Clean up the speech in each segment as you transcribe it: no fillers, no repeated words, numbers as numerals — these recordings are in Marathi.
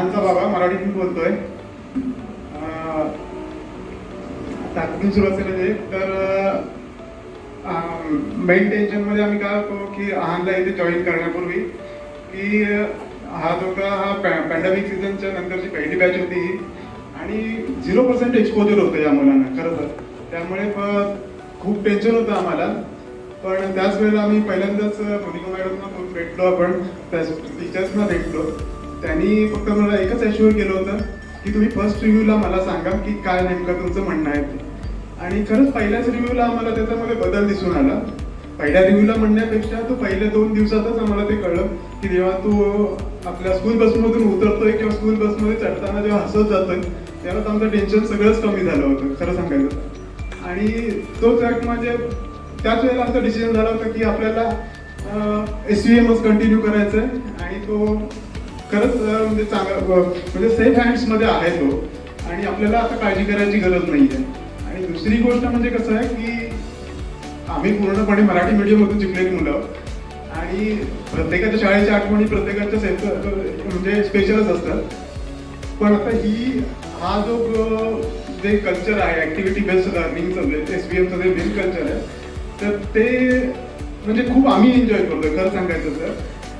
लहानचा बाबा मराठीतून बोलतोय. आता कुठून सुरुवात केली तर मेन टेन्शनमध्ये आम्ही काय होतो की आहानला इथे जॉईन करण्यापूर्वी की हा पॅन्डेमिक सीझनच्या नंतरची पहिली बॅच होती ही आणि 0% एक्सपोजर होतं या मुलांना खरं तर. त्यामुळे खूप टेन्शन होतं आम्हाला. पण त्याच वेळेला आम्ही पहिल्यांदाच मोनिका मॅडमना भेटलो, आपण टीचर्सना भेटलो. त्यांनी फक्त मला एकच ॲश्युअर केलं होतं की तुम्ही फर्स्ट रिव्ह्यूला मला सांगा की काय नेमकं तुमचं म्हणणं आहे ते. आणि खरंच पहिल्याच रिव्ह्यूला आम्हाला त्याच्यामध्ये बदल दिसून आला. पहिल्या रिव्ह्यूला म्हणण्यापेक्षा तो पहिल्या 2 दिवसातच आम्हाला ते कळलं की जेव्हा तू आपल्या स्कूल बसमधून उतरतोय किंवा स्कूल बसमध्ये चढताना जेव्हा हसत जातोय तेव्हा आमचं टेन्शन सगळंच कमी झालं होतं खरं सांगायचं. आणि तोच एक म्हणजे त्याच वेळेला आमचा डिसिजन झाला होता की आपल्याला SVMच कंटिन्यू करायचं आहे आणि तो खरंच म्हणजे चांगला म्हणजे सेफ हँड्समध्ये आहे तो आणि आपल्याला आता काळजी करायची गरज नाही आहे. आणि दुसरी गोष्ट म्हणजे कसं आहे की आम्ही पूर्णपणे मराठी मीडियममधून शिकलेली मुलं आणि प्रत्येकाच्या शाळेच्या आठवणी प्रत्येकाच्या म्हणजे स्पेशलच असतात. पण आता हा जो जे कल्चर आहे ॲक्टिव्हिटी बेस्ड लर्निंगचं जे SVMचं जे मेन कल्चर आहे तर ते म्हणजे खूप आम्ही एन्जॉय करतोय खरं सांगायचं तर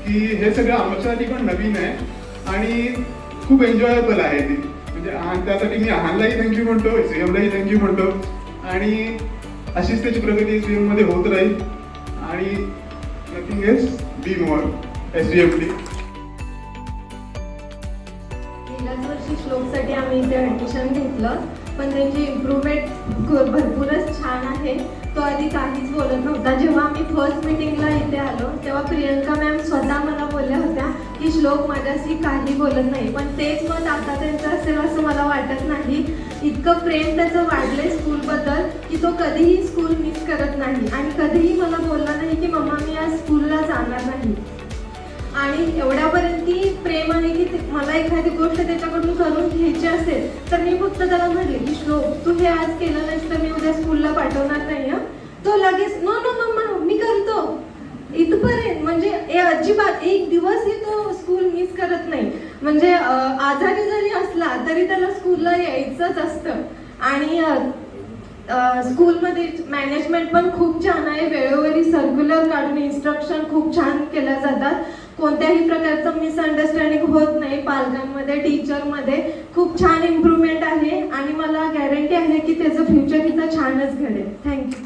की हे सगळं आमच्यासाठी पण नवीन आहे आणि खूप एन्जॉयबल आहे ती. म्हणजे त्यासाठी मी आहानलाही थँक्यू म्हणतो, SVMलाही थँक्यू म्हणतो आणि अशीच त्याची प्रगती SVM मध्ये होत राहील आणि नथिंग एल्स बी मोर SVMली. गेल्याच वर्षी श्लोकसाठी आम्ही इथे ॲडमिशन घेतलं पण त्यांची इम्प्रूव्हमेंट भरपूरच छान आहे. तो आधी काहीच बोलत नव्हता. जेव्हा आम्ही फर्स्ट मीटिंगला इथे आलो तेव्हा प्रियंका मॅम स्वतः मला बोलल्या होत्या की श्लोक माझ्याशी काही बोलत नाही. पण तेच मत आता त्यांचं असेल असं मला वाटत नाही. इतकं प्रेम त्याचं वाढलंय स्कूलबद्दल की तो कधीही स्कूल मिस करत नाही आणि कधीही मला बोलला नाही की मम्मा मी आज स्कूलला जाणार नाही. आणि एवढ्यापर्यंत प्रेम आहे की मला एखादी गोष्ट त्याच्याकडून करून घ्यायची असेल तर मी फक्त त्याला म्हणले की श्लोक तू हे आज केलं नाहीस तर मी उद्या स्कूलला पाठवणार नाही. तो लगेच नो नो मम्मा मी करतो इथपर्यंत. म्हणजे अजिबात एक दिवसही तो स्कूल मिस करत नाही. म्हणजे आजारी जरी असला तरी त्याला स्कूलला यायचंच असतं. आणि स्कूलमध्ये मॅनेजमेंट पण खूप छान आहे. वेळोवेळी सर्क्युलर काढून इन्स्ट्रक्शन खूप छान केल्या जातात. कोणत्याही प्रकारचं मिसअंडरस्टँडिंग होत नाही. पालकांमध्ये टीचरमध्ये खूप छान इम्प्रूव्हमेंट आहे आणि मला गॅरंटी आहे की त्याचं फ्युचर इथं छानच घडेल. थँक्यू.